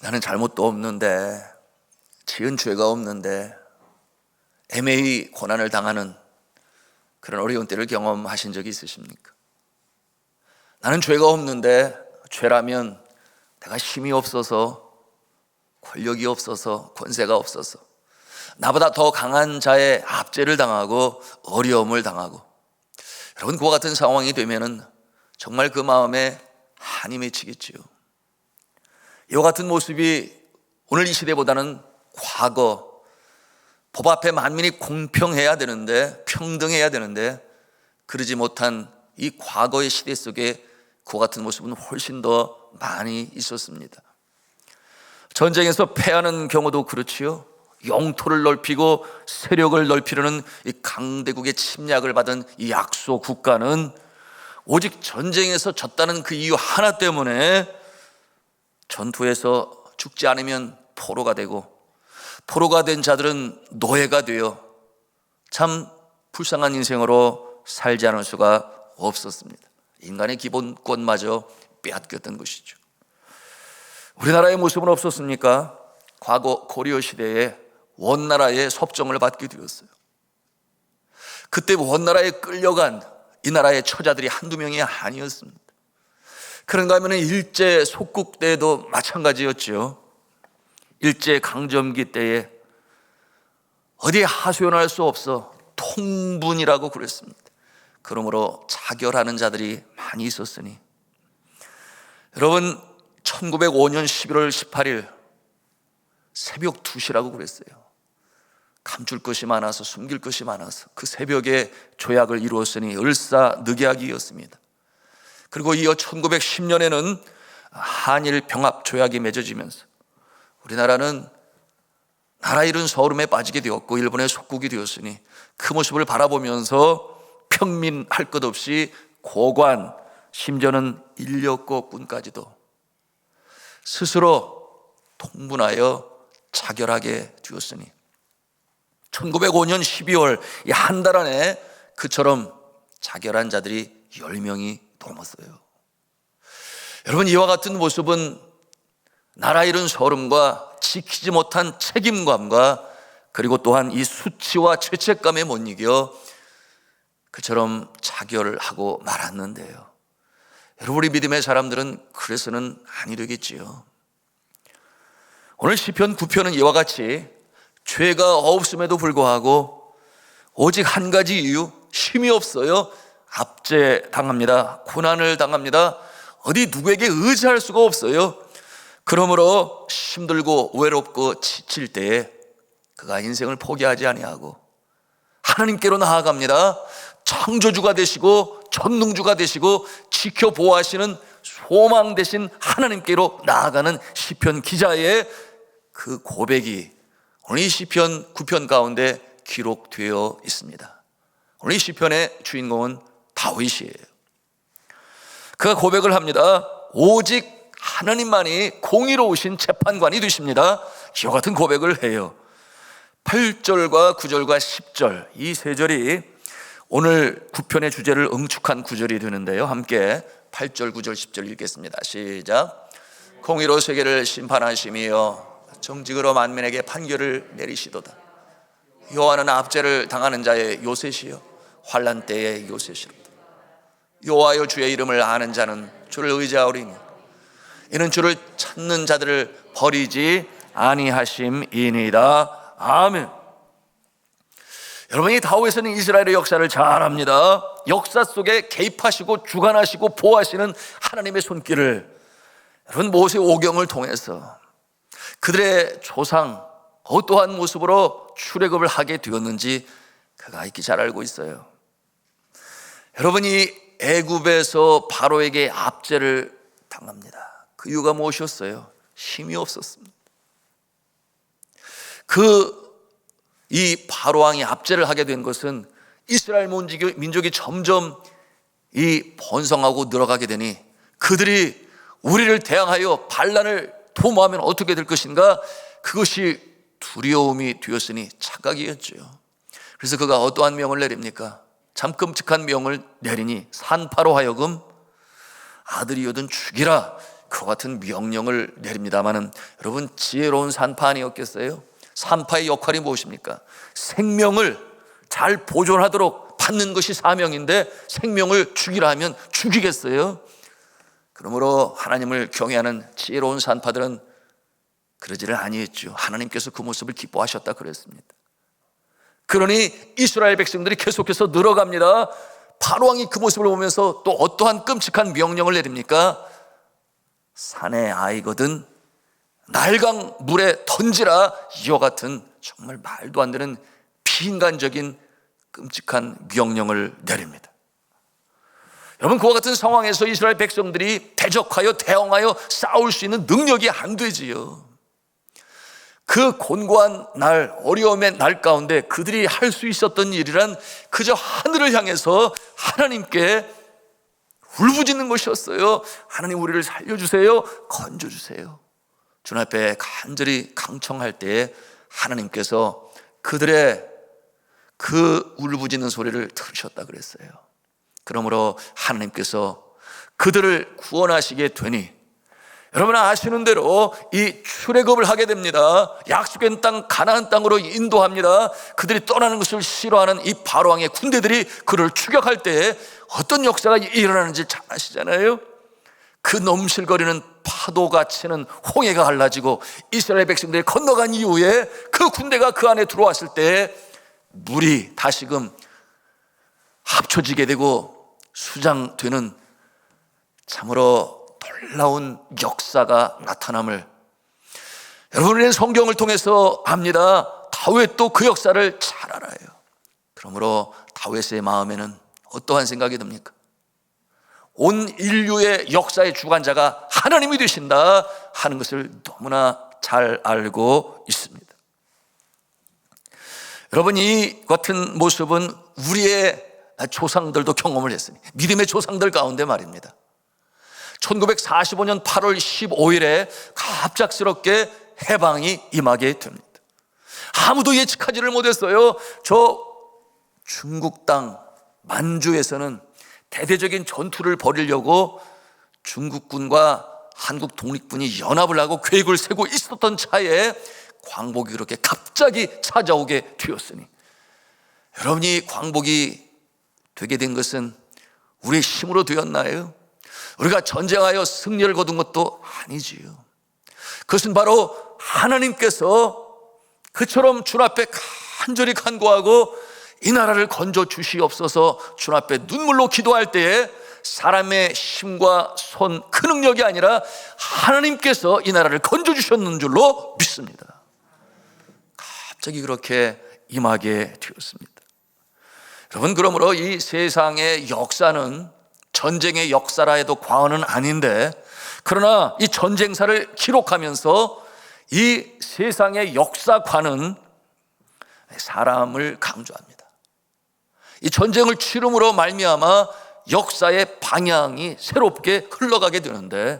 나는 잘못도 없는데, 지은 죄가 없는데 애매히 고난을 당하는 그런 어려운 때를 경험하신 적이 있으십니까? 나는 죄가 없는데, 죄라면 내가 힘이 없어서, 권력이 없어서, 권세가 없어서 나보다 더 강한 자의 압제를 당하고 어려움을 당하고, 여러분 그와 같은 상황이 되면은 정말 그 마음에 한이 맺히겠지요. 이와 같은 모습이 오늘 이 시대보다는 과거, 법 앞에 만민이 공평해야 되는데, 평등해야 되는데 그러지 못한 이 과거의 시대 속에 그와 같은 모습은 훨씬 더 많이 있었습니다. 전쟁에서 패하는 경우도 그렇지요. 영토를 넓히고 세력을 넓히려는 이 강대국의 침략을 받은 이 약소 국가는 오직 전쟁에서 졌다는 그 이유 하나 때문에 전투에서 죽지 않으면 포로가 되고, 포로가 된 자들은 노예가 되어 참 불쌍한 인생으로 살지 않을 수가 없었습니다. 인간의 기본권마저 빼앗겼던 것이죠. 우리나라의 모습은 없었습니까? 과거 고려 시대에 원나라의 섭정을 받게 되었어요. 그때 원나라에 끌려간 이 나라의 처자들이 한두 명이 아니었습니다. 그런가 하면 일제 속국 때도 마찬가지였죠. 일제 강점기 때에 어디에 하소연할 수 없어 통분이라고 그랬습니다. 그러므로 자결하는 자들이 많이 있었으니, 여러분 1905년 11월 18일 새벽 2시라고 그랬어요. 감출 것이 많아서, 숨길 것이 많아서 그 새벽에 조약을 이루었으니 을사늑약이었습니다. 그리고 이어 1910년에는 한일 병합 조약이 맺어지면서 우리나라는 나라 잃은 서름에 빠지게 되었고 일본의 속국이 되었으니, 그 모습을 바라보면서 평민할 것 없이 고관, 심지어는 인력거꾼까지도 스스로 통분하여 자결하게 되었으니 1905년 12월 이 한 달 안에 그처럼 자결한 자들이 10명이 넘었어요. 여러분 이와 같은 모습은 나라 잃은 서름과 지키지 못한 책임감과, 그리고 또한 이 수치와 죄책감에 못 이겨 그처럼 자결을 하고 말았는데요. 여러분 우리 믿음의 사람들은 그래서는 아니 되겠지요. 오늘 시편 9편은 이와 같이 죄가 없음에도 불구하고 오직 한 가지 이유, 힘이 없어요. 압제당합니다. 고난을 당합니다. 어디 누구에게 의지할 수가 없어요. 그러므로 힘들고 외롭고 지칠 때에 그가 인생을 포기하지 아니하고 하나님께로 나아갑니다. 창조주가 되시고 전능주가 되시고 지켜보호하시는 소망 되신 하나님께로 나아가는 시편 기자의 그 고백이 오늘 이 시편 9편 가운데 기록되어 있습니다. 오늘 이 시편의 주인공은 다윗이에요. 그가 고백을 합니다. 오직 하나님만이 공의로우신 재판관이 되십니다. 이와 같은 고백을 해요. 8절과 9절과 10절 이 세 절이 오늘 9편의 주제를 응축한 구절이 되는데요. 함께 8절, 9절, 10절 읽겠습니다. 시작. 공의로 세계를 심판하시며 정직으로 만민에게 판결을 내리시도다. 여호와는 압제를 당하는 자의 요새시여 환난 때의 요새시로다. 여호와여 주의 이름을 아는 자는 주를 의지하오리니 이는 주를 찾는 자들을 버리지 아니하심이니이다. 아멘. 여러분 이 다윗은 이스라엘의 역사를 잘 압니다. 역사 속에 개입하시고 주관하시고 보호하시는 하나님의 손길을 여러분 모세 오경을 통해서 그들의 조상 어떠한 모습으로 출애굽을 하게 되었는지 그가 익히 잘 알고 있어요. 여러분이 애굽에서 바로에게 압제를 당합니다. 그 이유가 무엇이었어요? 힘이 없었습니다. 이 바로왕이 압제를 하게 된 것은 이스라엘 민족이 점점 이 번성하고 늘어가게 되니 그들이 우리를 대항하여 반란을 도모하면 어떻게 될 것인가, 그것이 두려움이 되었으니 착각이었죠. 그래서 그가 어떠한 명을 내립니까? 참 끔찍한 명을 내리니 산파로 하여금 아들이거든 죽이라, 그와 같은 명령을 내립니다마는 여러분, 지혜로운 산파 아니었겠어요? 산파의 역할이 무엇입니까? 생명을 잘 보존하도록 받는 것이 사명인데 생명을 죽이라 하면 죽이겠어요? 그러므로 하나님을 경외하는 지혜로운 산파들은 그러지를 아니했죠. 하나님께서 그 모습을 기뻐하셨다 그랬습니다. 그러니 이스라엘 백성들이 계속해서 늘어갑니다. 바로왕이 그 모습을 보면서 또 어떠한 끔찍한 명령을 내립니까? 산의 아이거든 날강 물에 던지라. 이와 같은 정말 말도 안 되는 비인간적인 끔찍한 명령을 내립니다. 여러분, 그와 같은 상황에서 이스라엘 백성들이 대적하여 대응하여 싸울 수 있는 능력이 안 되지요. 그 곤고한 날, 어려움의 날 가운데 그들이 할 수 있었던 일이란 그저 하늘을 향해서 하나님께 울부짖는 것이었어요. 하나님, 우리를 살려주세요, 건져주세요. 주님 앞에 간절히 강청할 때에 하나님께서 그들의 그 울부짖는 소리를 들으셨다 그랬어요. 그러므로 하나님께서 그들을 구원하시게 되니 여러분 아시는 대로 이 출애굽을 하게 됩니다. 약속의 땅 가나안 땅으로 인도합니다. 그들이 떠나는 것을 싫어하는 이 바로왕의 군대들이 그를 추격할 때에 어떤 역사가 일어나는지 잘 아시잖아요. 그 넘실거리는 파도가 치는 홍해가 갈라지고 이스라엘 백성들이 건너간 이후에 그 군대가 그 안에 들어왔을 때 물이 다시금 합쳐지게 되고 수장되는 참으로 놀라운 역사가 나타남을 여러분은 성경을 통해서 압니다. 다윗도 그 역사를 잘 알아요. 그러므로 다윗의 마음에는 어떠한 생각이 듭니까? 온 인류의 역사의 주관자가 하나님이 되신다 하는 것을 너무나 잘 알고 있습니다. 여러분, 이 같은 모습은 우리의 조상들도 경험을 했으니 믿음의 조상들 가운데 말입니다. 1945년 8월 15일에 갑작스럽게 해방이 임하게 됩니다. 아무도 예측하지를 못했어요. 저 중국 땅 만주에서는 대대적인 전투를 벌이려고 중국군과 한국 독립군이 연합을 하고 계획을 세우고 있었던 차에 광복이 그렇게 갑자기 찾아오게 되었으니 여러분이 광복이 되게 된 것은 우리의 힘으로 되었나요? 우리가 전쟁하여 승리를 거둔 것도 아니지요. 그것은 바로 하나님께서 그처럼 주님 앞에 간절히 간구하고 이 나라를 건져 주시옵소서 주님 앞에 눈물로 기도할 때에 사람의 힘과 손, 그 능력이 아니라 하나님께서 이 나라를 건져 주셨는 줄로 믿습니다. 갑자기 그렇게 임하게 되었습니다. 여러분, 그러므로 이 세상의 역사는 전쟁의 역사라 해도 과언은 아닌데, 그러나 이 전쟁사를 기록하면서 이 세상의 역사관은 사람을 강조합니다. 이 전쟁을 치름으로 말미암아 역사의 방향이 새롭게 흘러가게 되는데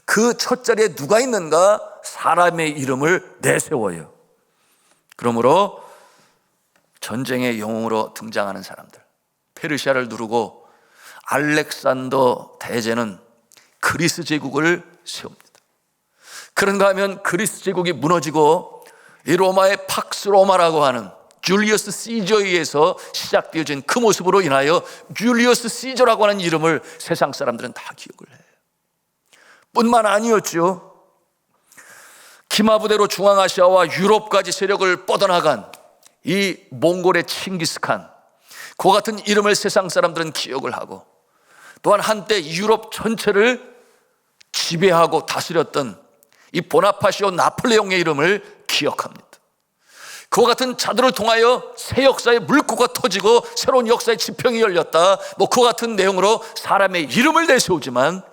그 첫자리에 누가 있는가? 사람의 이름을 내세워요. 그러므로 전쟁의 영웅으로 등장하는 사람들, 페르시아를 누르고 알렉산더 대제는 그리스 제국을 세웁니다. 그런가 하면 그리스 제국이 무너지고 이 로마의 팍스 로마라고 하는 줄리어스 시저에 의해서 시작되어진 그 모습으로 인하여 줄리어스 시저라고 하는 이름을 세상 사람들은 다 기억을 해요. 뿐만 아니었죠. 기마부대로 중앙아시아와 유럽까지 세력을 뻗어나간 이 몽골의 칭기스칸, 그와 같은 이름을 세상 사람들은 기억을 하고, 또한 한때 유럽 전체를 지배하고 다스렸던 이 보나파시오 나폴레옹의 이름을 기억합니다. 그와 같은 자들을 통하여 새 역사의 물꼬가 터지고 새로운 역사의 지평이 열렸다, 그와 같은 내용으로 사람의 이름을 내세우지만,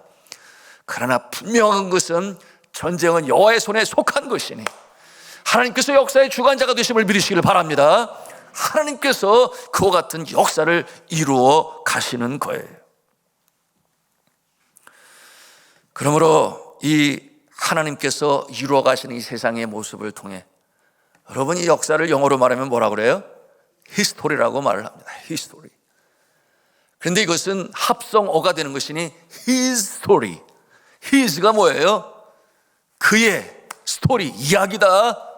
그러나 분명한 것은 전쟁은 여호와의 손에 속한 것이니 하나님께서 역사의 주관자가 되심을 믿으시길 바랍니다. 하나님께서 그와 같은 역사를 이루어 가시는 거예요. 그러므로 이 하나님께서 이루어 가시는 이 세상의 모습을 통해 여러분이 역사를 영어로 말하면 뭐라고 그래요? 히스토리라고 말을 합니다. 히스토리. 그런데 이것은 합성어가 되는 것이니 his story, His가 뭐예요? 그의 스토리, 이야기다.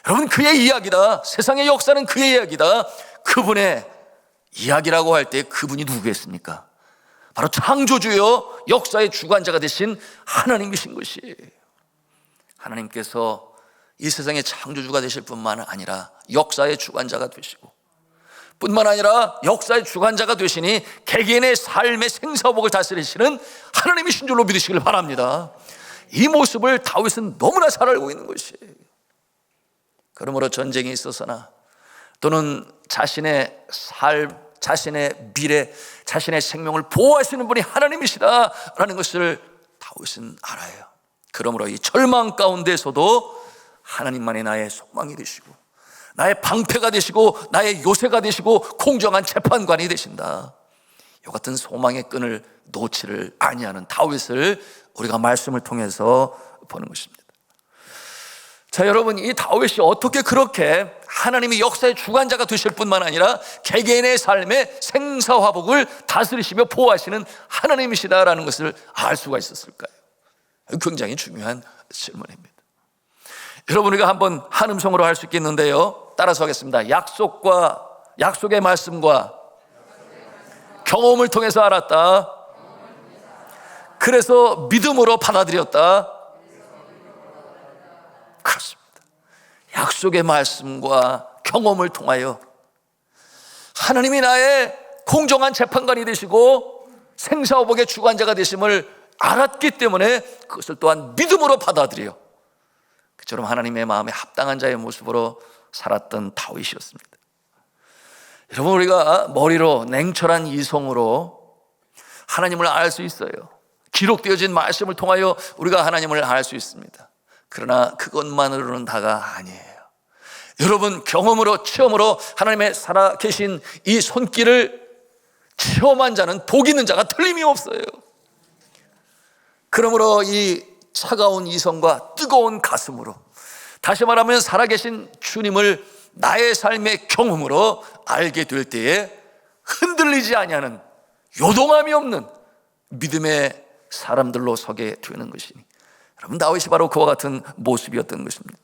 여러분, 그의 이야기다. 세상의 역사는 그의 이야기다. 그분의 이야기라고 할 때 그분이 누구겠습니까? 바로 창조주요 역사의 주관자가 되신 하나님이신 것이에요. 하나님께서 이 세상의 창조주가 되실 뿐만 아니라 역사의 주관자가 되시고, 뿐만 아니라 역사의 주관자가 되시니 개개인의 삶의 생사복을 다스리시는 하나님이신 줄로 믿으시길 바랍니다. 이 모습을 다윗은 너무나 잘 알고 있는 것이에요. 그러므로 전쟁이 있어서나 또는 자신의 삶, 자신의 미래, 자신의 생명을 보호하시는 분이 하나님이시다라는 것을 다윗은 알아요. 그러므로 이 절망 가운데서도 하나님만이 나의 소망이 되시고, 나의 방패가 되시고, 나의 요새가 되시고, 공정한 재판관이 되신다. 이 같은 소망의 끈을 놓지를 아니하는 다윗을 우리가 말씀을 통해서 보는 것입니다. 자, 여러분, 이 다윗이 어떻게 그렇게 하나님이 역사의 주관자가 되실 뿐만 아니라 개개인의 삶의 생사화복을 다스리시며 보호하시는 하나님이시다라는 것을 알 수가 있었을까요? 굉장히 중요한 질문입니다. 여러분, 우리가 한번 한 음성으로 할 수 있겠는데요, 따라서 하겠습니다. 약속의 말씀과 경험을 통해서 알았다. 그래서 믿음으로 받아들였다. 그렇습니다. 약속의 말씀과 경험을 통하여 하나님이 나의 공정한 재판관이 되시고 생사화복의 주관자가 되심을 알았기 때문에 그것을 또한 믿음으로 받아들여 그처럼 하나님의 마음에 합당한 자의 모습으로 살았던 다윗이었습니다. 여러분, 우리가 머리로 냉철한 이성으로 하나님을 알 수 있어요. 기록되어진 말씀을 통하여 우리가 하나님을 알 수 있습니다. 그러나 그것만으로는 다가 아니에요. 여러분, 경험으로, 체험으로 하나님의 살아계신 이 손길을 체험한 자는 복 있는 자가 틀림이 없어요. 그러므로 이 차가운 이성과 뜨거운 가슴으로, 다시 말하면 살아계신 주님을 나의 삶의 경험으로 알게 될 때에 흔들리지 아니하는, 요동함이 없는 믿음의 사람들로 서게 되는 것이니, 여러분, 다윗이 바로 그와 같은 모습이었던 것입니다.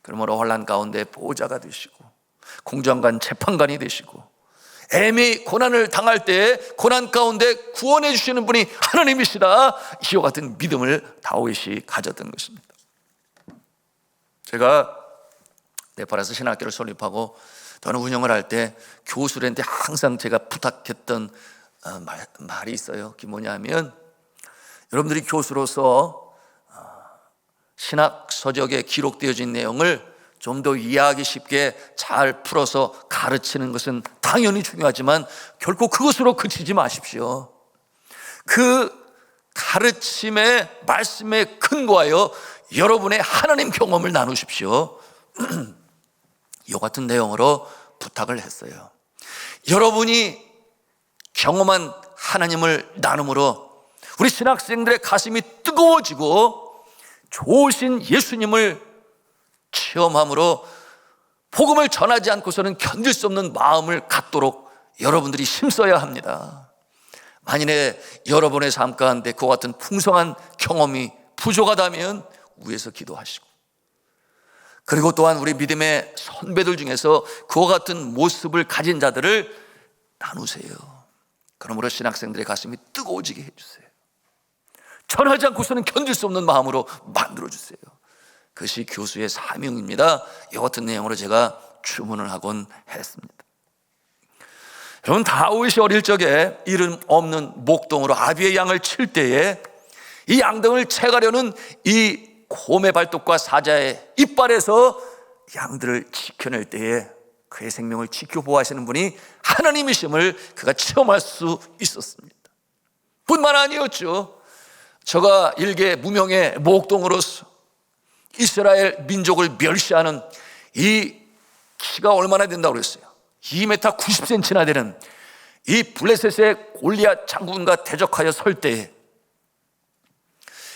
그러므로 혼란 가운데 보호자가 되시고 공정한 재판관이 되시고 애미 고난을 당할 때 고난 가운데 구원해 주시는 분이 하나님이시다, 이와 같은 믿음을 다윗이 가졌던 것입니다. 제가 네팔에서 신학교를 설립하고 저는 운영을 할 때 교수들한테 항상 제가 부탁했던 말이 있어요. 그게 뭐냐면, 여러분들이 교수로서 신학 서적에 기록되어진 내용을 좀 더 이해하기 쉽게 잘 풀어서 가르치는 것은 당연히 중요하지만 결코 그것으로 그치지 마십시오. 그 가르침의 말씀에 근거하여 여러분의 하나님 경험을 나누십시오. 이 같은 내용으로 부탁을 했어요. 여러분이 경험한 하나님을 나눔으로 우리 신학생들의 가슴이 뜨거워지고 좋으신 예수님을 체험함으로 복음을 전하지 않고서는 견딜 수 없는 마음을 갖도록 여러분들이 힘써야 합니다. 만일에 여러분의 삶 가운데 그와 같은 풍성한 경험이 부족하다면 위에서 기도하시고, 그리고 또한 우리 믿음의 선배들 중에서 그와 같은 모습을 가진 자들을 나누세요. 그러므로 신학생들의 가슴이 뜨거워지게 해주세요. 전하지 않고서는 견딜 수 없는 마음으로 만들어주세요. 그것이 교수의 사명입니다. 이 같은 내용으로 제가 주문을 하곤 했습니다. 여러분, 다윗이 어릴 적에 이름 없는 목동으로 아비의 양을 칠 때에 이 양등을 채가려는 이 곰의 발톱과 사자의 이빨에서 양들을 지켜낼 때에 그의 생명을 지켜보호하시는 분이 하나님이심을 그가 체험할 수 있었습니다. 뿐만 아니었죠. 저가 일개 무명의 목동으로서 이스라엘 민족을 멸시하는, 이 키가 얼마나 된다고 그랬어요? 2m 90cm나 되는 이 블레셋의 골리앗 장군과 대적하여 설 때에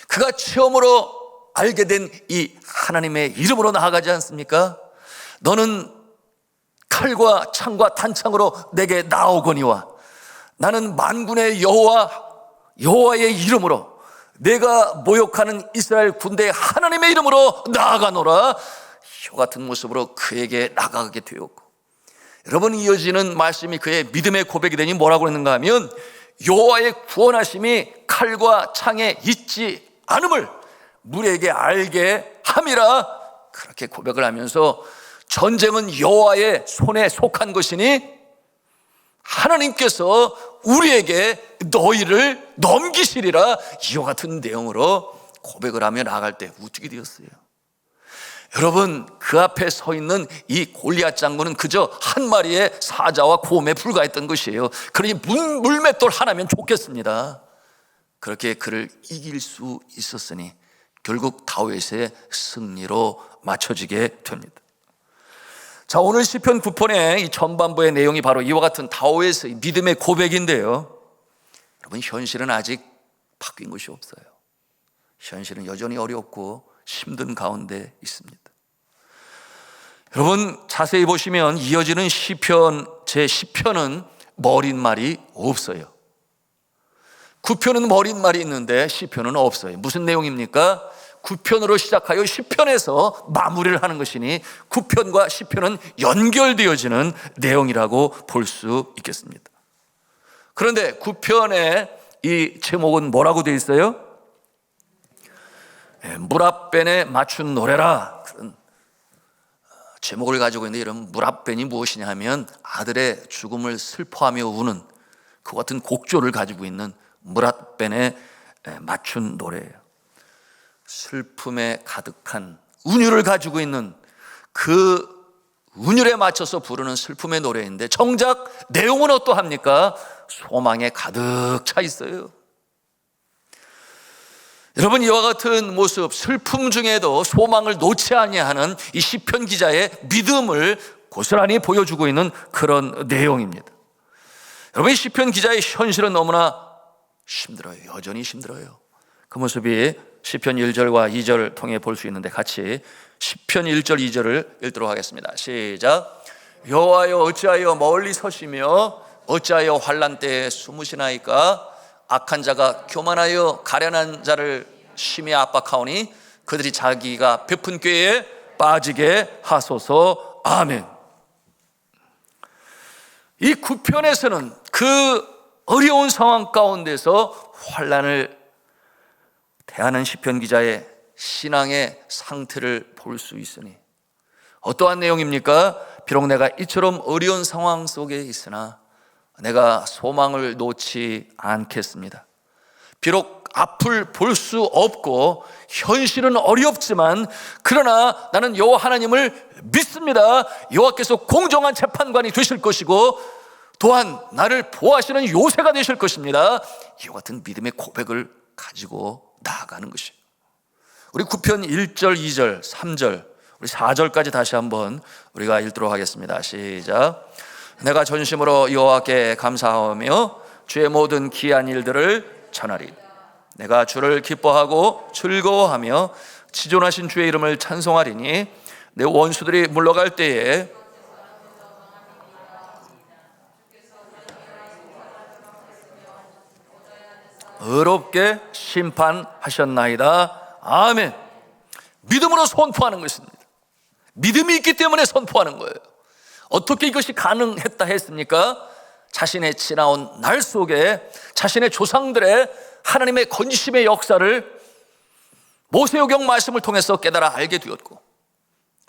그가 처음으로 알게 된 이 하나님의 이름으로 나아가지 않습니까? 너는 칼과 창과 단창으로 내게 나오거니와 나는 만군의 여호와의 이름으로 내가 모욕하는 이스라엘 군대의 하나님의 이름으로 나아가노라. 이와 같은 모습으로 그에게 나아가게 되었고, 여러분, 이어지는 말씀이 그의 믿음의 고백이 되니 뭐라고 했는가 하면, 여호와의 구원하심이 칼과 창에 있지 않음을 무리에게 알게 함이라. 그렇게 고백을 하면서 전쟁은 여호와의 손에 속한 것이니 하나님께서 우리에게 너희를 넘기시리라. 이와 같은 내용으로 고백을 하며 나아갈 때 우뚝이 되었어요. 여러분, 그 앞에 서 있는 이 골리앗 장군은 그저 한 마리의 사자와 곰에 불과했던 것이에요. 그러니 물맷돌 하나면 좋겠습니다. 그렇게 그를 이길 수 있었으니 결국 다윗의 승리로 맞춰지게 됩니다. 자, 오늘 시편 9편의 이 전반부의 내용이 바로 이와 같은 다윗의 믿음의 고백인데요, 여러분, 현실은 아직 바뀐 것이 없어요. 현실은 여전히 어렵고 힘든 가운데 있습니다. 여러분, 자세히 보시면 이어지는 시편, 제 10편은 머릿말이 없어요. 9편은 머릿말이 있는데 10편은 없어요. 무슨 내용입니까? 9편으로 시작하여 10편에서 마무리를 하는 것이니 9편과 10편은 연결되어지는 내용이라고 볼 수 있겠습니다. 그런데 9편의 이 제목은 뭐라고 되어 있어요? 무라벤에 맞춘 노래라, 그런 제목을 가지고 있는데, 이런 무라벤이 무엇이냐 하면 아들의 죽음을 슬퍼하며 우는 그 같은 곡조를 가지고 있는 무라벤에 맞춘 노래예요. 슬픔에 가득한 운율을 가지고 있는 그 운율에 맞춰서 부르는 슬픔의 노래인데, 정작 내용은 어떠합니까? 소망에 가득 차 있어요. 여러분, 이와 같은 모습, 슬픔 중에도 소망을 놓지 아니하는 이 시편 기자의 믿음을 고스란히 보여주고 있는 그런 내용입니다. 여러분, 이 시편 기자의 현실은 너무나 힘들어요. 여전히 힘들어요. 그 모습이 시편 1절과 2절을 통해 볼 수 있는데, 같이 시편 1절 2절을 읽도록 하겠습니다. 시작. 여호와여, 어찌하여 멀리 서시며 어찌하여 환난 때에 숨으시나이까? 악한 자가 교만하여 가련한 자를 심히 압박하오니 그들이 자기가 베푼 꾀에 빠지게 하소서. 아멘. 이 9편에서는 그 어려운 상황 가운데서 환난을 대하는 시편 기자의 신앙의 상태를 볼 수 있으니, 어떠한 내용입니까? 비록 내가 이처럼 어려운 상황 속에 있으나 내가 소망을 놓지 않겠습니다. 비록 앞을 볼 수 없고 현실은 어렵지만, 그러나 나는 여호와 하나님을 믿습니다. 여호와께서 공정한 재판관이 되실 것이고 또한 나를 보호하시는 요새가 되실 것입니다. 이와 같은 믿음의 고백을 가지고 나아가는 것이에요. 우리 9편 1절, 2절, 3절, 우리 4절까지 다시 한번 우리가 읽도록 하겠습니다. 시작. 내가 전심으로 여호와께 감사하며 주의 모든 기이한 일들을 전하리. 내가 주를 기뻐하고 즐거워하며 지존하신 주의 이름을 찬송하리니 내 원수들이 물러갈 때에 의롭게 심판하셨나이다. 아멘. 믿음으로 선포하는 것입니다. 믿음이 있기 때문에 선포하는 거예요. 어떻게 이것이 가능했다 했습니까? 자신의 지나온 날 속에 자신의 조상들의 하나님의 건지심의 역사를 모세오경 말씀을 통해서 깨달아 알게 되었고,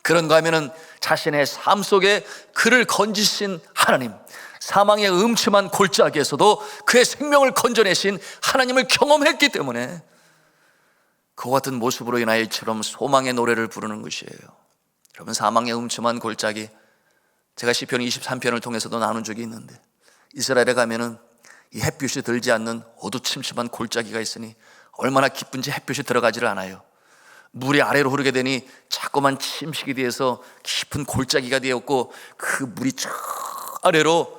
그런가 하면은 자신의 삶 속에 그를 건지신 하나님, 사망의 음침한 골짜기에서도 그의 생명을 건져내신 하나님을 경험했기 때문에 그와 같은 모습으로 인하여 이처럼 소망의 노래를 부르는 것이에요. 여러분, 사망의 음침한 골짜기, 제가 시편 23편을 통해서도 나눈 적이 있는데, 이스라엘에 가면은 이 햇볕이 들지 않는 어두침침한 골짜기가 있으니 얼마나 기쁜지 햇볕이 들어가지를 않아요. 물이 아래로 흐르게 되니 자꾸만 침식이 되어서 깊은 골짜기가 되었고, 그 물이 저 아래로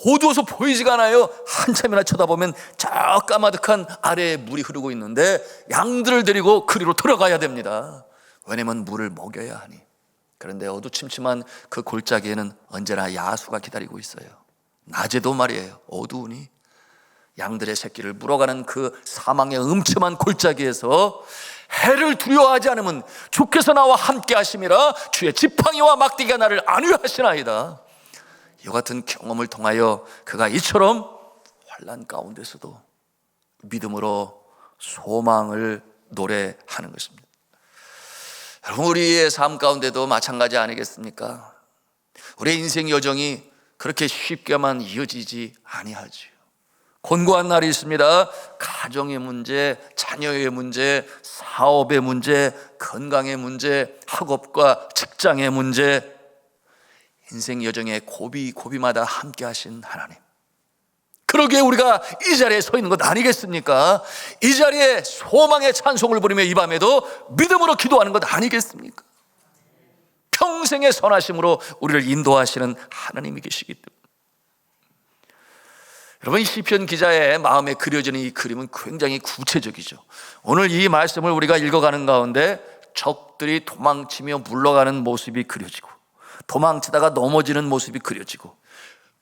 어두워서 보이지가 않아요. 한참이나 쳐다보면 저 까마득한 아래에 물이 흐르고 있는데 양들을 데리고 그리로 들어가야 됩니다. 왜냐면 물을 먹여야 하니. 그런데 어두침침한 그 골짜기에는 언제나 야수가 기다리고 있어요. 낮에도 말이에요, 어두우니 양들의 새끼를 물어가는 그 사망의 음침한 골짜기에서 해를 두려워하지 않으면 주께서 나와 함께 하심이라. 주의 지팡이와 막대기가 나를 안위하시나이다. 이와 같은 경험을 통하여 그가 이처럼 환난 가운데서도 믿음으로 소망을 노래하는 것입니다. 여러분, 우리의 삶 가운데도 마찬가지 아니겠습니까? 우리의 인생 여정이 그렇게 쉽게만 이어지지 아니하지요. 곤고한 날이 있습니다. 가정의 문제, 자녀의 문제, 사업의 문제, 건강의 문제, 학업과 직장의 문제, 인생 여정의 고비마다 함께 하신 하나님, 그러기에 우리가 이 자리에 서 있는 것 아니겠습니까? 이 자리에 소망의 찬송을 부르며 이 밤에도 믿음으로 기도하는 것 아니겠습니까? 평생의 선하심으로 우리를 인도하시는 하나님이 계시기 때문에. 여러분, 이 시편 기자의 마음에 그려지는 이 그림은 굉장히 구체적이죠. 오늘 이 말씀을 우리가 읽어가는 가운데 적들이 도망치며 물러가는 모습이 그려지고, 도망치다가 넘어지는 모습이 그려지고,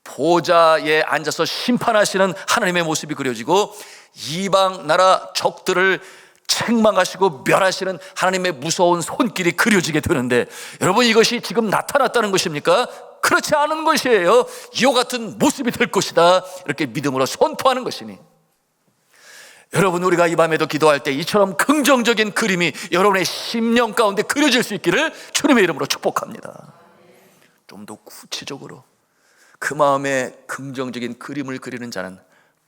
보좌에 앉아서 심판하시는 하나님의 모습이 그려지고, 이방 나라 적들을 책망하시고 멸하시는 하나님의 무서운 손길이 그려지게 되는데, 여러분, 이것이 지금 나타났다는 것입니까? 그렇지 않은 것이에요. 이와 같은 모습이 될 것이다, 이렇게 믿음으로 선포하는 것이니, 여러분, 우리가 이 밤에도 기도할 때 이처럼 긍정적인 그림이 여러분의 심령 가운데 그려질 수 있기를 주님의 이름으로 축복합니다. 좀 더 구체적으로 그 마음에 긍정적인 그림을 그리는 자는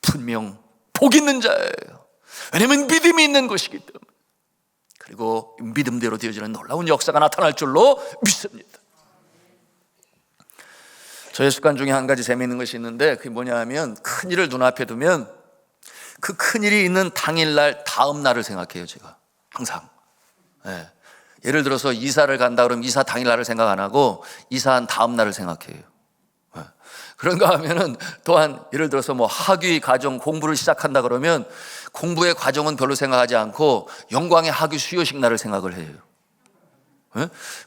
분명 복 있는 자예요. 왜냐하면 믿음이 있는 것이기 때문에. 그리고 믿음대로 되어지는 놀라운 역사가 나타날 줄로 믿습니다. 저의 습관 중에 한 가지 재미있는 것이 있는데, 그게 뭐냐 하면, 큰일을 눈앞에 두면 그 큰일이 있는 당일날 다음 날을 생각해요. 제가 항상. 예를 들어서 이사를 간다 그러면 이사 당일날을 생각 안 하고 이사한 다음 날을 생각해요. 그런가 하면은 또한 예를 들어서 뭐 학위 과정 공부를 시작한다 그러면 공부의 과정은 별로 생각하지 않고 영광의 학위 수여식 날을 생각을 해요.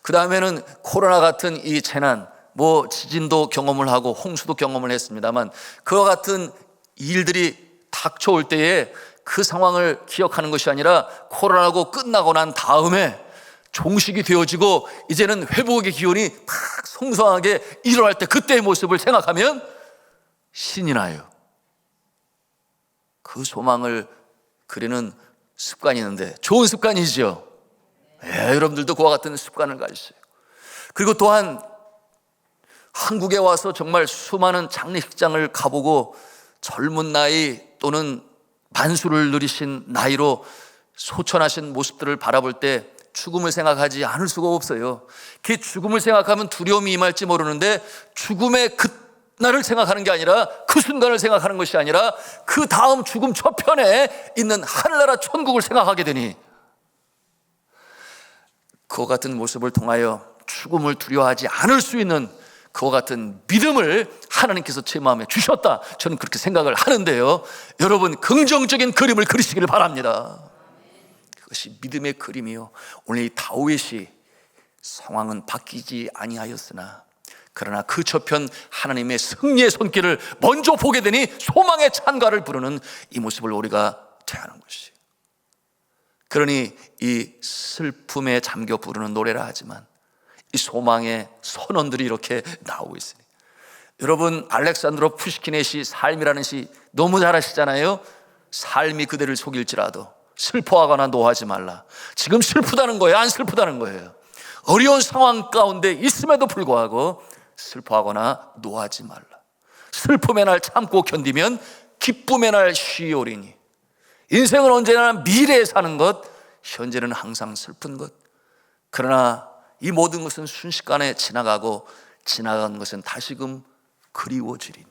그 다음에는 코로나 같은 이 재난, 뭐 지진도 경험을 하고 홍수도 경험을 했습니다만, 그와 같은 일들이 닥쳐올 때에 그 상황을 기억하는 것이 아니라 코로나고 끝나고 난 다음에 종식이 되어지고 이제는 회복의 기운이 탁 성성하게 일어날 때 그때의 모습을 생각하면 신이 나요. 그 소망을 그리는 습관이 있는데 좋은 습관이죠. 여러분들도 그와 같은 습관을 가지세요. 그리고 또한 한국에 와서 정말 수많은 장례식장을 가보고 젊은 나이 또는 만수를 누리신 나이로 소천하신 모습들을 바라볼 때 죽음을 생각하지 않을 수가 없어요. 그 죽음을 생각하면 두려움이 임할지 모르는데, 죽음의 그날을 생각하는 게 아니라, 그 순간을 생각하는 것이 아니라 그 다음 죽음 저편에 있는 하늘나라 천국을 생각하게 되니, 그와 같은 모습을 통하여 죽음을 두려워하지 않을 수 있는 그와 같은 믿음을 하나님께서 제 마음에 주셨다, 저는 그렇게 생각을 하는데요. 여러분, 긍정적인 그림을 그리시기를 바랍니다. 그것이 믿음의 그림이요. 오늘 이 다윗이 상황은 바뀌지 아니하였으나 그러나 그 저편 하나님의 승리의 손길을 먼저 보게 되니 소망의 찬가를 부르는 이 모습을 우리가 대하는 것이. 그러니 이 슬픔에 잠겨 부르는 노래라 하지만 이 소망의 선언들이 이렇게 나오고 있으니, 여러분, 알렉산드로 푸시킨의 시 삶이라는 시 너무 잘 아시잖아요. 삶이 그대를 속일지라도 슬퍼하거나 노하지 말라. 지금 슬프다는 거예요? 안 슬프다는 거예요? 어려운 상황 가운데 있음에도 불구하고 슬퍼하거나 노하지 말라. 슬픔의 날 참고 견디면 기쁨의 날 쉬오리니. 인생은 언제나 미래에 사는 것, 현재는 항상 슬픈 것. 그러나 이 모든 것은 순식간에 지나가고 지나간 것은 다시금 그리워지리니.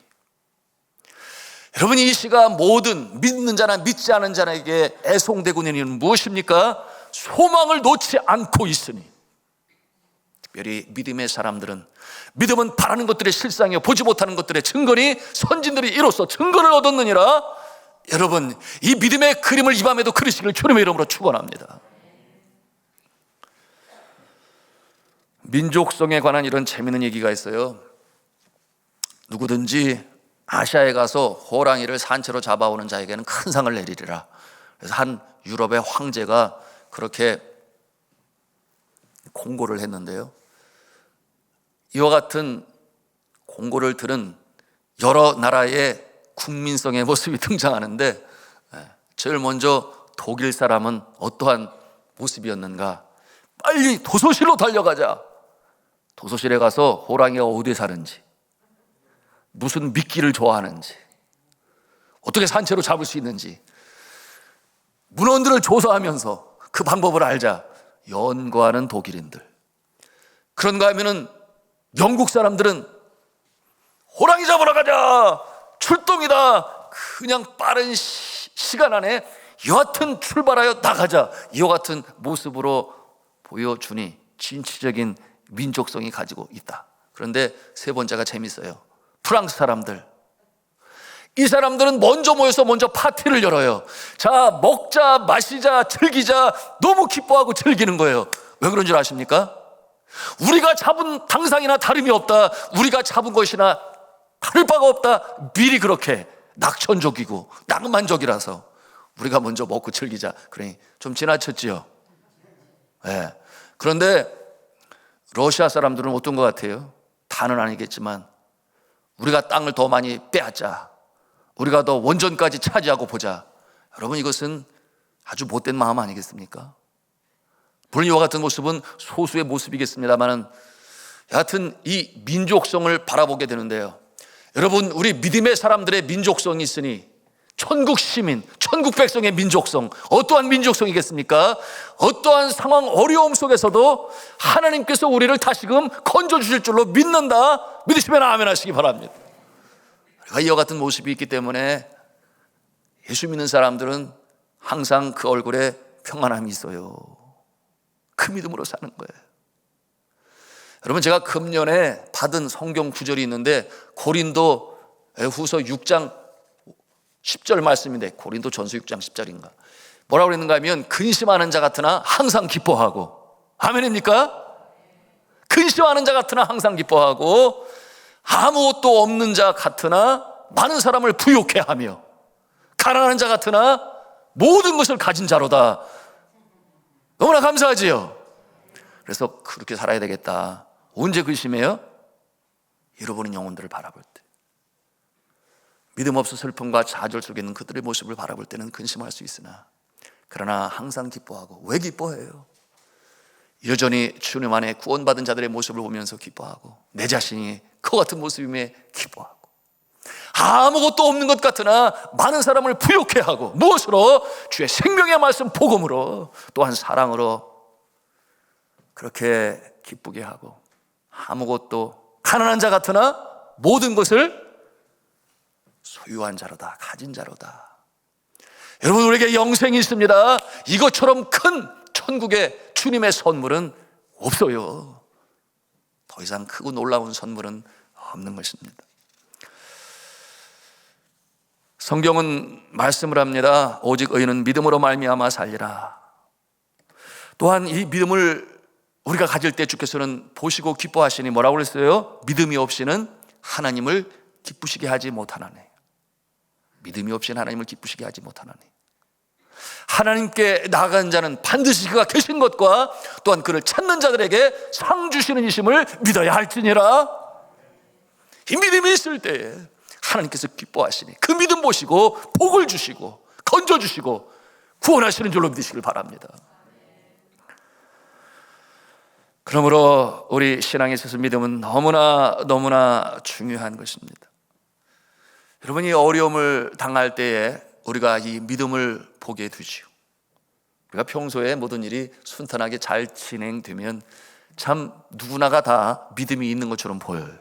여러분, 이 시가 모든 믿는 자나 믿지 않은 자에게 애송되고 있는 이유는 무엇입니까? 소망을 놓지 않고 있으니. 특별히 믿음의 사람들은, 믿음은 바라는 것들의 실상이요 보지 못하는 것들의 증거니 선진들이 이로써 증거를 얻었느니라. 여러분, 이 믿음의 그림을 이 밤에도 그리시기를 주님의 이름으로 축원합니다. 민족성에 관한 이런 재미있는 얘기가 있어요. 누구든지 아시아에 가서 호랑이를 산채로 잡아오는 자에게는 큰 상을 내리리라. 그래서 한 유럽의 황제가 그렇게 공고를 했는데요, 이와 같은 공고를 들은 여러 나라의 국민성의 모습이 등장하는데, 제일 먼저 독일 사람은 어떠한 모습이었는가? 빨리 도서실로 달려가자. 도서실에 가서 호랑이가 어디에 사는지, 무슨 미끼를 좋아하는지, 어떻게 산채로 잡을 수 있는지 문헌들을 조사하면서 그 방법을 알자 연구하는 독일인들. 그런가 하면은 영국 사람들은 호랑이 잡으러 가자, 출동이다. 그냥 빠른 시간 안에 여하튼 출발하여 나가자. 이와 같은 모습으로 보여주니 진취적인 민족성이 가지고 있다. 그런데 세 번째가 재밌어요. 프랑스 사람들. 이 사람들은 먼저 모여서 먼저 파티를 열어요. 자, 먹자, 마시자, 즐기자. 너무 기뻐하고 즐기는 거예요. 왜 그런 줄 아십니까? 우리가 잡은 당상이나 다름이 없다. 우리가 잡은 것이나 다를 바가 없다. 미리 그렇게 낙천적이고 낭만적이라서 우리가 먼저 먹고 즐기자. 그러니 좀 지나쳤지요. 네. 그런데 러시아 사람들은 어떤 것 같아요? 다는 아니겠지만 우리가 땅을 더 많이 빼앗자, 우리가 더 원전까지 차지하고 보자. 여러분, 이것은 아주 못된 마음 아니겠습니까? 물론 이와 같은 모습은 소수의 모습이겠습니다만, 여하튼 이 민족성을 바라보게 되는데요, 여러분, 우리 믿음의 사람들의 민족성이 있으니 천국 시민, 천국 백성의 민족성, 어떠한 민족성이겠습니까? 어떠한 상황, 어려움 속에서도 하나님께서 우리를 다시금 건져주실 줄로 믿는다. 믿으시면 아멘 하시기 바랍니다. 우리가 이와 같은 모습이 있기 때문에 예수 믿는 사람들은 항상 그 얼굴에 평안함이 있어요. 그 믿음으로 사는 거예요. 여러분, 제가 금년에 받은 성경 구절이 있는데 고린도 후서 6장 10절 말씀인데, 고린도 전서 6장 10절인가 뭐라고 그랬는가 하면, 근심하는 자 같으나 항상 기뻐하고. 아멘입니까? 근심하는 자 같으나 항상 기뻐하고, 아무것도 없는 자 같으나 많은 사람을 부욕해 하며, 가난한 자 같으나 모든 것을 가진 자로다. 너무나 감사하지요. 그래서 그렇게 살아야 되겠다. 언제 근심해요? 잃어버린 영혼들을 바라볼 때, 믿음 없어 슬픔과 좌절 속에 있는 그들의 모습을 바라볼 때는 근심할 수 있으나, 그러나 항상 기뻐하고. 왜 기뻐해요? 여전히 주님 안에 구원받은 자들의 모습을 보면서 기뻐하고, 내 자신이 그와 같은 모습임에 기뻐하고, 아무것도 없는 것 같으나 많은 사람을 부욕해 하고, 무엇으로? 주의 생명의 말씀 복음으로, 또한 사랑으로 그렇게 기쁘게 하고, 아무것도, 가난한 자 같으나 모든 것을 소유한 자로다, 가진 자로다. 여러분, 우리에게 영생이 있습니다. 이것처럼 큰 천국의 주님의 선물은 없어요. 더 이상 크고 놀라운 선물은 없는 것입니다. 성경은 말씀을 합니다. 오직 의인은 믿음으로 말미암아 살리라. 또한 이 믿음을 우리가 가질 때 주께서는 보시고 기뻐하시니 뭐라고 그랬어요? 믿음이 없이는 하나님을 기쁘시게 하지 못하나니. 믿음이 없이는 하나님을 기쁘시게 하지 못하나니. 하나님께 나아간 자는 반드시 그가 계신 것과 또한 그를 찾는 자들에게 상 주시는 이심을 믿어야 할지니라. 이 믿음이 있을 때에 하나님께서 기뻐하시니 그 믿음 보시고 복을 주시고 건져주시고 구원하시는 줄로 믿으시길 바랍니다. 그러므로 우리 신앙에 있어서 믿음은 너무나 중요한 것입니다. 여러분이 어려움을 당할 때에 우리가 이 믿음을 보게 되지요. 우리가 평소에 모든 일이 순탄하게 잘 진행되면 참 누구나가 다 믿음이 있는 것처럼 보여요.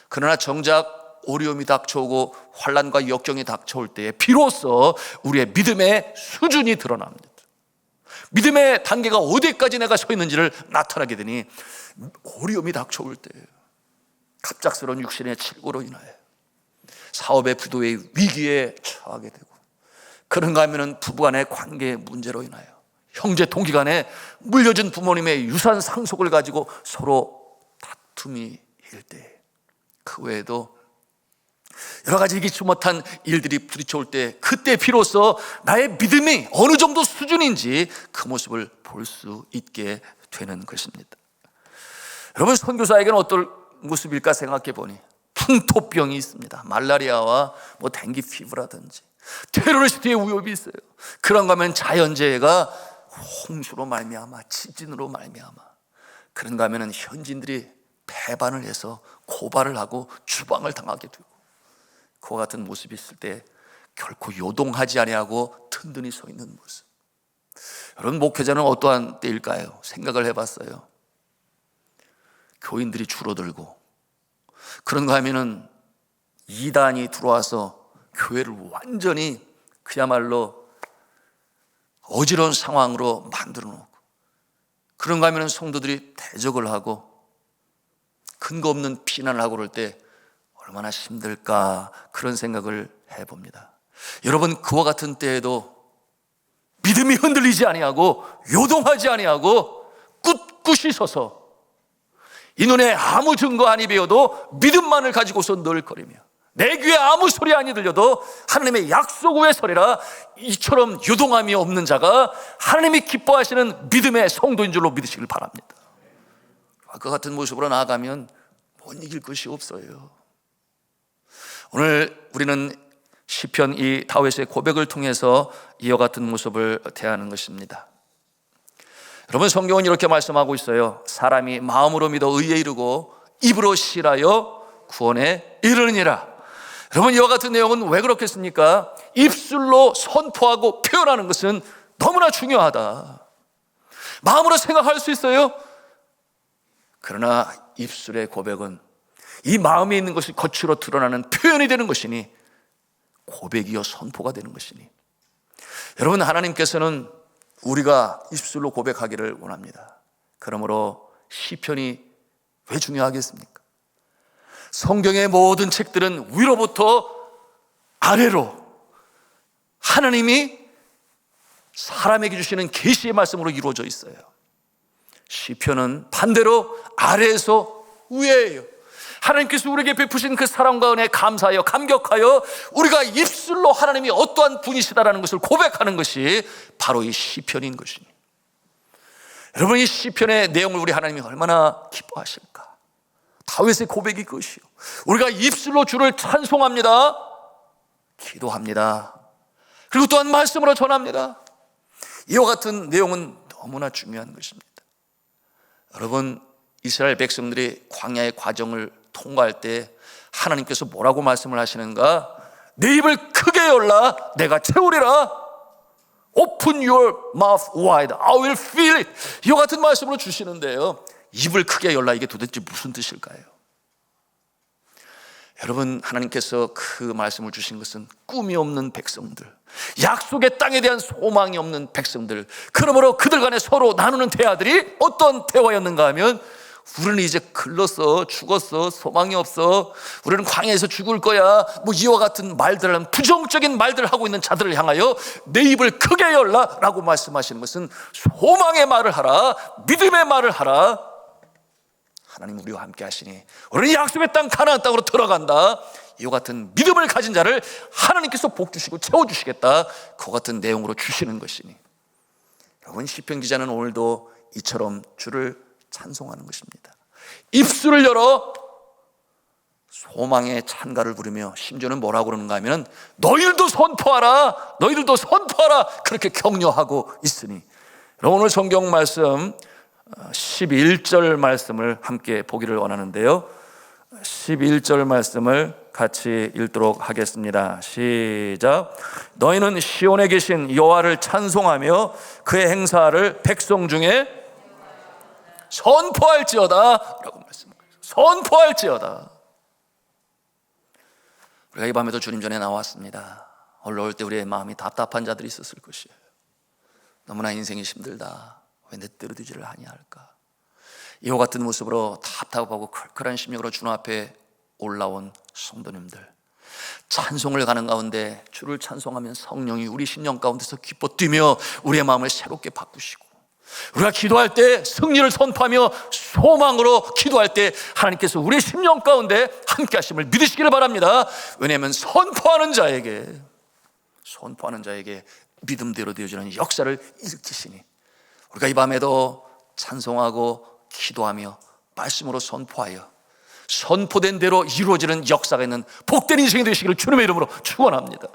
그러나 정작 어려움이 닥쳐오고 환난과 역경이 닥쳐올 때에 비로소 우리의 믿음의 수준이 드러납니다. 믿음의 단계가 어디까지 내가 서 있는지를 나타나게 되니, 어려움이 닥쳐올 때, 갑작스러운 육신의 칠고로 인하여 사업의 부도의 위기에 처하게 되고, 그런가 하면 부부간의 관계의 문제로 인하여 형제 동기간에 물려준 부모님의 유산 상속을 가지고 서로 다툼이 일 때, 그 외에도 여러 가지 예기치 못한 일들이 부딪혀올 때, 그때 비로소 나의 믿음이 어느 정도 수준인지 그 모습을 볼 수 있게 되는 것입니다. 여러분, 선교사에게는 어떤 모습일까 생각해 보니 풍토병이 있습니다. 말라리아와 댕기 피부라든지 테러리스트의 위협이 있어요. 그런가 하면 자연재해가 홍수로 말미암아, 지진으로 말미암아, 그런가 하면 현지인들이 배반을 해서 고발을 하고 추방을 당하게 되고, 그와 같은 모습이 있을 때 결코 요동하지 아니하고 든든히 서 있는 모습. 여러분, 목회자는 어떠한 때일까요? 생각을 해봤어요. 교인들이 줄어들고, 그런가 하면은 이단이 들어와서 교회를 완전히 그야말로 어지러운 상황으로 만들어 놓고, 그런가 하면은 성도들이 대적을 하고 근거 없는 비난을 하고 그럴 때 얼마나 힘들까, 그런 생각을 해봅니다. 여러분, 그와 같은 때에도 믿음이 흔들리지 아니하고 요동하지 아니하고 꿋꿋이 서서 이 눈에 아무 증거 아니 배워도 믿음만을 가지고서 늘 거리며, 내 귀에 아무 소리 아니 들려도 하나님의 약속 위에 서리라, 이처럼 요동함이 없는 자가 하나님이 기뻐하시는 믿음의 성도인 줄로 믿으시길 바랍니다. 그 같은 모습으로 나아가면 못 이길 것이 없어요. 오늘 우리는 시편 이 다윗의 고백을 통해서 이와 같은 모습을 대하는 것입니다. 여러분, 성경은 이렇게 말씀하고 있어요. 사람이 마음으로 믿어 의에 이르고 입으로 시라여 구원에 이르느니라. 여러분, 이와 같은 내용은 왜 그렇겠습니까? 입술로 선포하고 표현하는 것은 너무나 중요하다. 마음으로 생각할 수 있어요. 그러나 입술의 고백은 이 마음에 있는 것이 겉으로 드러나는 표현이 되는 것이니, 고백이요 선포가 되는 것이니, 여러분, 하나님께서는 우리가 입술로 고백하기를 원합니다. 그러므로 시편이 왜 중요하겠습니까? 성경의 모든 책들은 위로부터 아래로 하나님이 사람에게 주시는 계시의 말씀으로 이루어져 있어요. 시편은 반대로 아래에서 위에예요. 하나님께서 우리에게 베푸신 그 사랑과 은혜에 감사하여 감격하여 우리가 입술로 하나님이 어떠한 분이시다라는 것을 고백하는 것이 바로 이 시편인 것이니, 여러분, 이 시편의 내용을 우리 하나님이 얼마나 기뻐하실까. 다윗의 고백이 그것이요. 우리가 입술로 주를 찬송합니다, 기도합니다, 그리고 또한 말씀으로 전합니다. 이와 같은 내용은 너무나 중요한 것입니다. 여러분, 이스라엘 백성들이 광야의 과정을 통과할 때 하나님께서 뭐라고 말씀을 하시는가? 내 입을 크게 열라, 내가 채우리라. Open your mouth wide, I will fill it. 이와 같은 말씀으로 주시는데요, 입을 크게 열라, 이게 도대체 무슨 뜻일까요? 여러분, 하나님께서 그 말씀을 주신 것은 꿈이 없는 백성들, 약속의 땅에 대한 소망이 없는 백성들, 그러므로 그들 간에 서로 나누는 대화들이 어떤 대화였는가 하면, 우리는 이제 글렀어, 죽었어, 소망이 없어, 우리는 광야에서 죽을 거야, 이와 같은 말들을, 부정적인 말들을 하고 있는 자들을 향하여 내 입을 크게 열라 라고 말씀하시는 것은 소망의 말을 하라, 믿음의 말을 하라. 하나님 우리와 함께 하시니 우리는 약속의 땅 가나안 땅으로 들어간다. 이와 같은 믿음을 가진 자를 하나님께서 복 주시고 채워주시겠다, 그와 같은 내용으로 주시는 것이니, 여러분, 시편 기자는 오늘도 이처럼 주를 찬송하는 것입니다. 입술을 열어 소망의 찬가를 부르며, 심지어는 뭐라고 그러는가 하면 너희들도 선포하라, 너희들도 선포하라, 그렇게 격려하고 있으니, 여러분, 오늘 성경 말씀 11절 말씀을 함께 보기를 원하는데요, 11절 말씀을 같이 읽도록 하겠습니다. 시작. 너희는 시온에 계신 여호와를 찬송하며 그의 행사를 백성 중에 선포할지어다 라고 말씀합니다. 선포할지어다. 우리가 이 밤에도 주님 전에 나왔습니다. 올라올 때 우리의 마음이 답답한 자들이 있었을 것이에요. 너무나 인생이 힘들다, 왜 내 뜻대로 되지를 아니할까. 이와 같은 모습으로 답답하고 클클한 심령으로 주님 앞에 올라온 성도님들, 찬송을 가는 가운데 주를 찬송하면 성령이 우리 심령 가운데서 기뻐 뛰며 우리의 마음을 새롭게 바꾸시고, 우리가 기도할 때 승리를 선포하며 소망으로 기도할 때 하나님께서 우리의 심령 가운데 함께 하심을 믿으시기를 바랍니다. 왜냐하면 선포하는 자에게 믿음대로 되어주는 역사를 일으키시니 우리가 이 밤에도 찬송하고 기도하며 말씀으로 선포하여 선포된 대로 이루어지는 역사가 있는 복된 인생이 되시기를 주님의 이름으로 축원합니다.